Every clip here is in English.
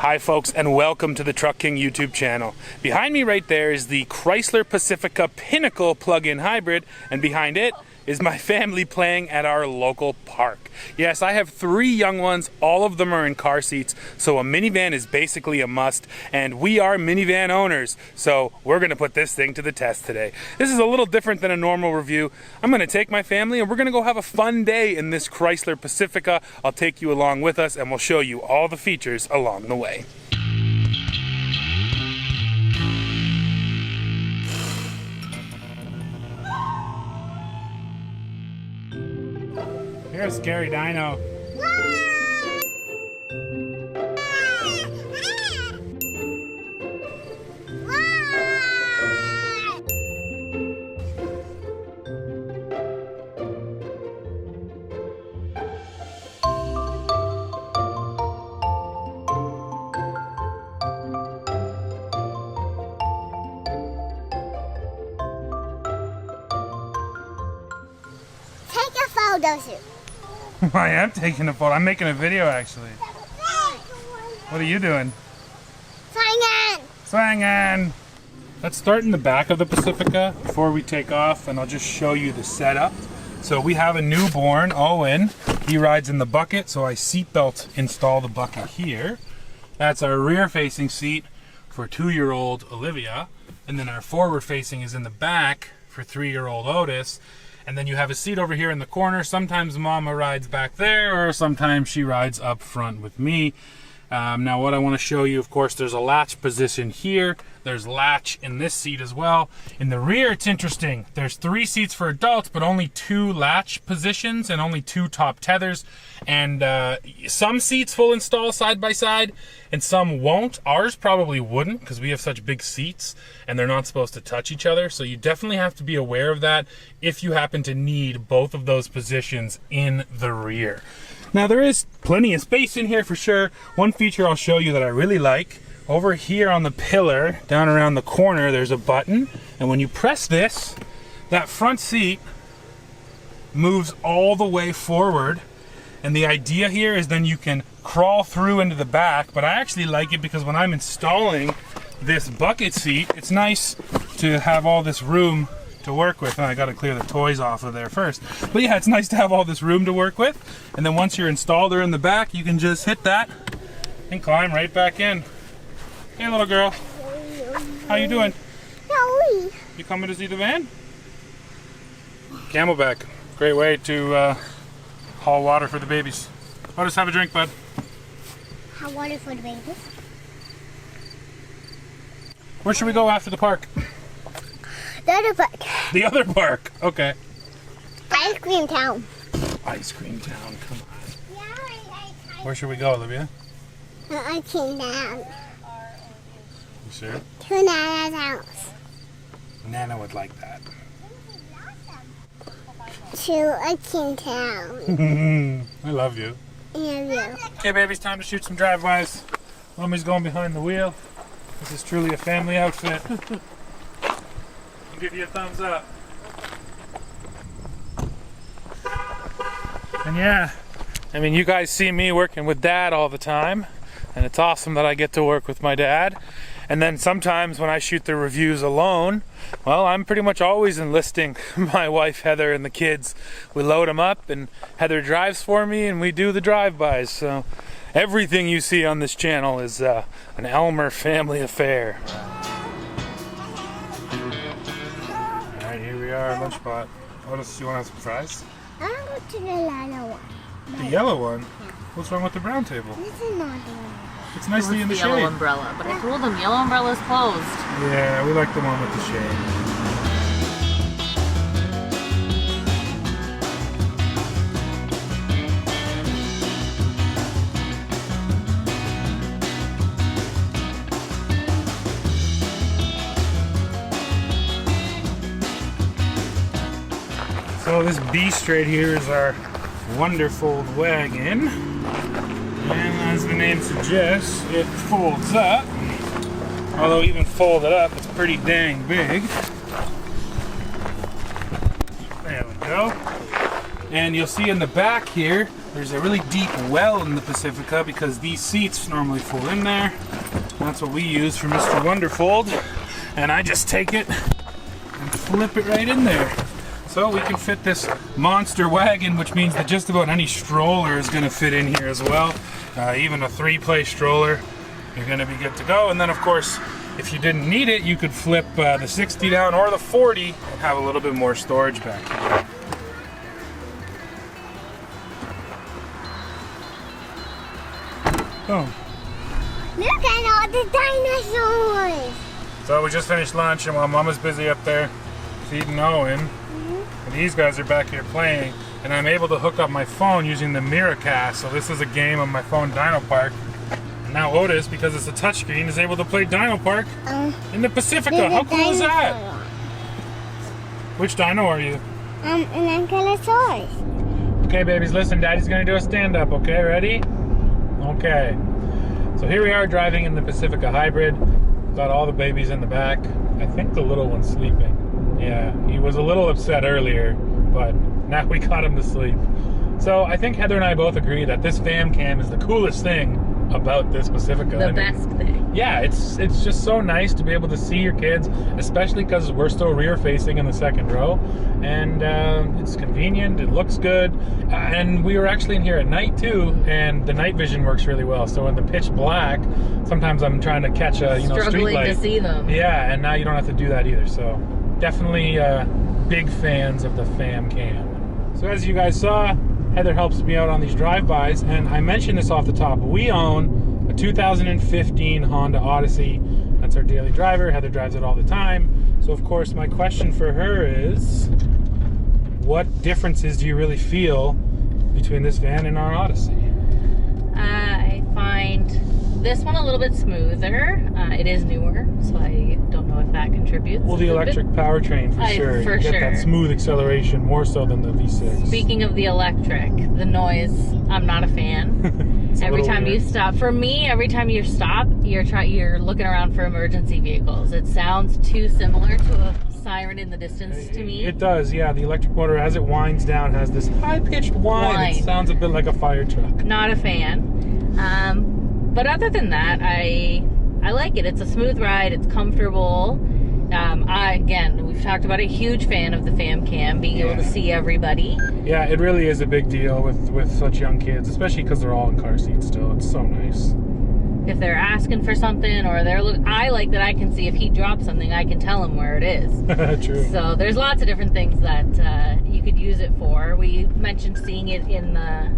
Hi folks, and welcome to the Truck King YouTube channel. Behind me right there is the Chrysler Pacifica Plug-In Hybrid, and behind it is my family playing at our local park. Yes, I have 3 young ones, all of them are in car seats, so a minivan is basically a must, and we are minivan owners, so we're gonna put this thing to the test today. This is a little different than a normal review. I'm gonna take my family and we're gonna go have a fun day in this Chrysler Pacifica. I'll take you along with us and we'll show you all the features along the way. You're a scary dino. Take a photo shoot. I am taking a photo. I'm making a video actually. What are you doing? Swinging. Swinging. Let's start in the back of the Pacifica before we take off, and I'll just show you the setup. So we have a newborn, Owen. He rides in the bucket, so I seatbelt install the bucket here. That's our rear-facing seat for 2-year-old Olivia, and then our forward-facing is in the back for 3-year-old Otis. And then you have a seat over here in the corner. Sometimes Mama rides back there, or sometimes she rides up front with me. Now what I want to show you, of course, there's a latch position here. There's latch in this seat as well. In the rear, it's interesting. There's 3 seats for adults, but only 2 latch positions and only 2 top tethers. And some seats will install side by side and some won't. Ours probably wouldn't because we have such big seats and they're not supposed to touch each other. So you definitely have to be aware of that if you happen to need both of those positions in the rear. Now there is plenty of space in here for sure. One feature I'll show you that I really like, over here on the pillar, down around the corner, there's a button. And when you press this, that front seat moves all the way forward. And the idea here is then you can crawl through into the back, but I actually like it because when I'm installing this bucket seat, it's nice to have all this room to work with. And I got to clear the toys off of there first. But yeah, it's nice to have all this room to work with. And then once you're installed there in the back, you can just hit that and climb right back in. Hey little girl, how you doing? You coming to see the van? Camelback, great way to haul water for the babies. I'll just have a drink, bud. Hot water for the babies. Where should we go after the park? The other park. The other park, okay. Ice cream town. Ice cream town, come on. Where should we go, Olivia? Ice cream town. You sure? To Nana's house. Nana would like that. To Ice cream town. I love you. I love you. Okay, babies, time to shoot some drive-bys. Mommy's going behind the wheel. This is truly a family outfit. I'll give you a thumbs up. And yeah, I mean, you guys see me working with Dad all the time, and it's awesome that I get to work with my dad. And then sometimes when I shoot the reviews alone, well, I'm pretty much always enlisting my wife Heather and the kids. We load them up and Heather drives for me and we do the drive-bys. So everything you see on this channel is an Elmer family affair. Alright, here we are, lunch spot. What else, you want to have some fries? I want to go to the yellow one. The yellow one? Yeah. What's wrong with the brown table? This is not the one. It's nicely in the shade. Yellow umbrella, but I told them yellow umbrella's closed. Yeah, we like the one with the shade. So this beast right here is our wonderful wagon. And as the name suggests, it folds up. Although even folded up, it's pretty dang big. There we go. And you'll see in the back here, There's a really deep well in the Pacifica because these seats normally fall in there. That's what we use for Mr. Wonderfold. And I just take it and flip it right in there. So we can fit this monster wagon, which means that just about any stroller is going to fit in here as well. Even a 3-place stroller, you're going to be good to go. And then of course, if you didn't need it, you could flip the 60 down or the 40 and have a little bit more storage back here. Oh. Look at all the dinosaurs. So we just finished lunch, and while Mama's busy up there feeding Owen, these guys are back here playing, and I'm able to hook up my phone using the Miracast. So this is a game on my phone, Dino Park. And now Otis, because it's a touchscreen, is able to play Dino Park in the Pacifica. How cool is that? Which dino are you? An Ankylosaurus. Okay, babies, listen. Daddy's gonna do a stand-up. Okay, ready? Okay. So here we are driving in the Pacifica Hybrid. Got all the babies in the back. I think the little one's sleeping. Yeah, he was a little upset earlier, but now we got him to sleep. So I think Heather and I both agree that this fam cam is the coolest thing about this Pacifica. The best thing. Yeah, it's just so nice to be able to see your kids, especially because we're still rear facing in the second row, and it's convenient, it looks good, and we were actually in here at night too, and the night vision works really well. So in the pitch black, sometimes I'm trying to catch a street light. Struggling to see them. Yeah, and now you don't have to do that either. So definitely big fans of the fam cam. So as you guys saw, Heather helps me out on these drive-bys, and I mentioned this off the top. We own a 2015 Honda Odyssey. That's our daily driver. Heather drives it all the time. So of course my question for her is, what differences do you really feel between this van and our Odyssey? I find this one a little bit smoother. It is newer, so I don't know if that contributes. Well, the electric powertrain for sure. For you get that smooth acceleration more so than the V6. Speaking of the electric, the noise, I'm not a fan. Every time you stop, for me, every time you stop, you're looking around for emergency vehicles. It sounds too similar to a siren in the distance to me. It does, yeah. The electric motor, as it winds down, has this high-pitched whine. It sounds a bit like a fire truck. Not a fan. But other than that, I like it. It's a smooth ride. It's comfortable. Again, we've talked about a huge fan of the fam cam, being able to see everybody. Yeah, it really is a big deal with such young kids, especially because they're all in car seats still. It's so nice. If they're asking for something, or I like that I can see if he drops something, I can tell him where it is. True. So there's lots of different things that you could use it for. We mentioned seeing it in the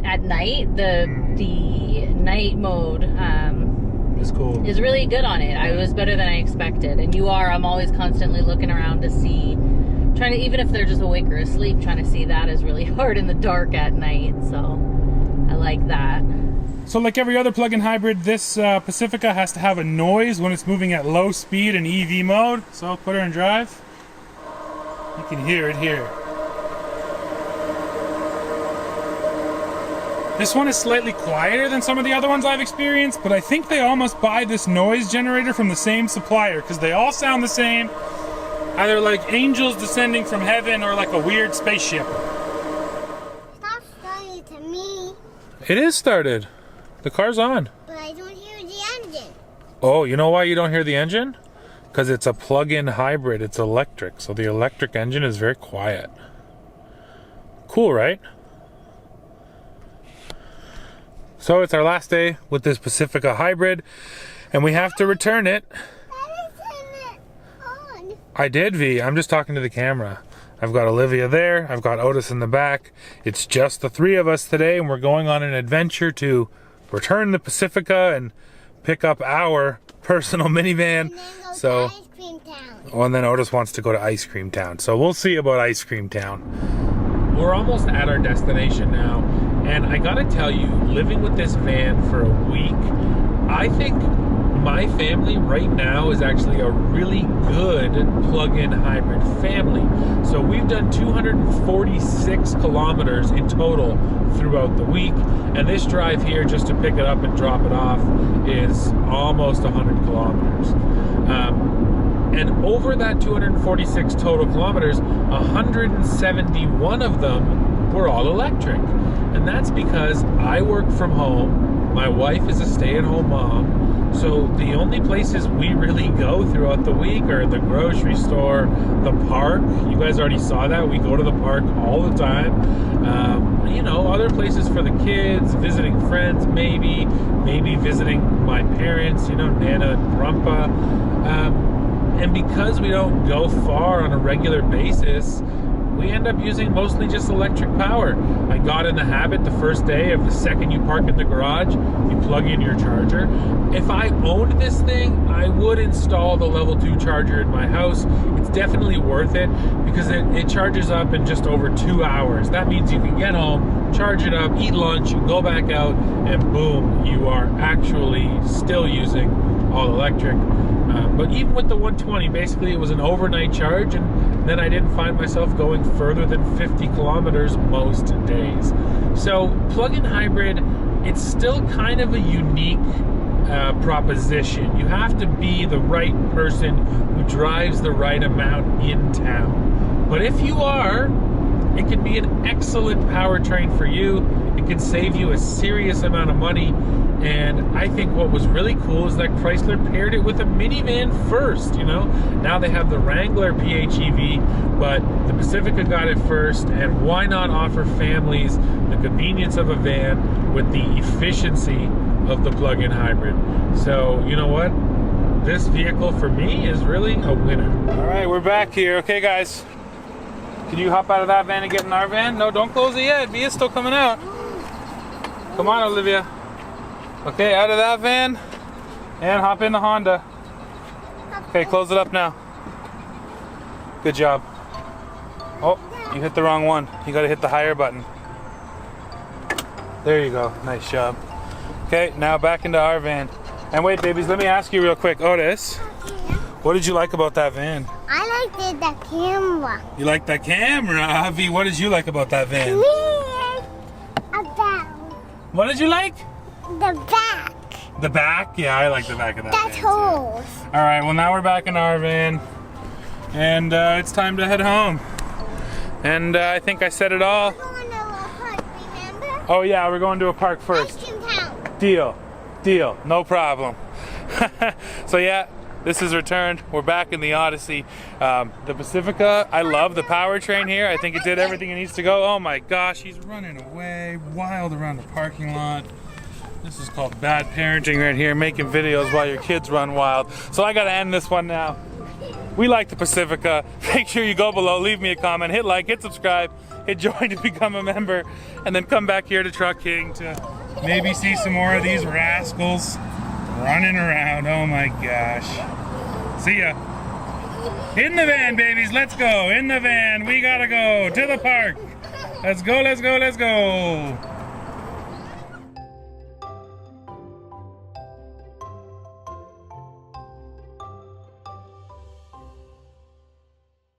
at night. The night mode is cool. Is really good on it. Yeah. It was better than I expected. And I'm always constantly looking around to see, trying to, even if they're just awake or asleep, trying to see that is really hard in the dark at night. So I like that. So like every other plug-in hybrid, this Pacifica has to have a noise when it's moving at low speed in EV mode. So I'll put her in drive. You can hear it here. This one is slightly quieter than some of the other ones I've experienced, but I think they all must buy this noise generator from the same supplier, because they all sound the same. Either like angels descending from heaven or like a weird spaceship. Stop starting to me. It is started. The car's on. But I don't hear the engine. Oh, you know why you don't hear the engine? Because it's a plug-in hybrid. It's electric, so the electric engine is very quiet. Cool, right? So it's our last day with this Pacifica Hybrid, and we have to return it. I did, V. I'm just talking to the camera. I've got Olivia there. I've got Otis in the back. It's just the three of us today, and we're going on an adventure to return the Pacifica and pick up our personal minivan. And then go to Ice Cream Town. Oh, and then Otis wants to go to Ice Cream Town. So we'll see about Ice Cream Town. We're almost at our destination now, and I gotta tell you, living with this van for a week, I think my family right now is actually a really good plug-in hybrid family. So we've done 246 kilometers in total throughout the week, and this drive here just to pick it up and drop it off is almost 100 kilometers. And over that 246 total kilometers, 171 of them we're all electric. And that's because I work from home. My wife is a stay-at-home mom. So the only places we really go throughout the week are the grocery store, the park. You guys already saw that. We go to the park all the time. You know, other places for the kids, visiting friends, maybe visiting my parents, you know, Nana and Grandpa. And because we don't go far on a regular basis, we end up using mostly just electric power. I got in the habit the first day of the second you park in the garage, you plug in your charger. If I owned this thing, I would install the level 2 charger in my house. It's definitely worth it because it charges up in just over 2 hours. That means you can get home, charge it up, eat lunch, go back out, and boom, you are actually still using all electric. But even with the 120, basically it was an overnight charge, and then I didn't find myself going further than 50 kilometers most days. So plug-in hybrid, it's still kind of a unique proposition. You have to be the right person who drives the right amount in town. But if you are, it can be an excellent powertrain for you. It can save you a serious amount of money. And I think what was really cool is that Chrysler paired it with a minivan first, you know. Now they have the Wrangler PHEV, but the Pacifica got it first, and why not offer families the convenience of a van with the efficiency of the plug-in hybrid? So, you know what? This vehicle for me is really a winner. All right, we're back here. Okay, guys. Can you hop out of that van and get in our van? No, don't close it yet. Via's still coming out. Come on, Olivia. Okay, out of that van and hop in the Honda. Okay, close it up now. Good job. Oh, you hit the wrong one. You gotta hit the higher button. There you go. Nice job. Okay, now back into our van. And wait, babies, let me ask you real quick. Otis, what did you like about that van? I liked the camera. You like that camera? Avi, what did you like about that van? About What did you like? the back. The back? Yeah, I like the back of that That's van too. holes. All right, well now we're back in our van, and it's time to head home. And I think I said it all. We're going to a park, remember? Oh yeah, we're going to a park first. Ice cream town. Deal, no problem. So yeah, this is returned. We're back in the Odyssey. The Pacifica, I love the powertrain here. I think it did everything it needs to go. Oh my gosh, he's running away wild around the parking lot. This is called bad parenting right here, making videos while your kids run wild. So I gotta end this one now. We like the Pacifica. Make sure you go below, leave me a comment, hit like, hit subscribe, hit join to become a member, and then come back here to Truck King to maybe see some more of these rascals running around. Oh my gosh. See ya. In the van, babies, let's go. In the van, we gotta go to the park. Let's go, let's go, let's go.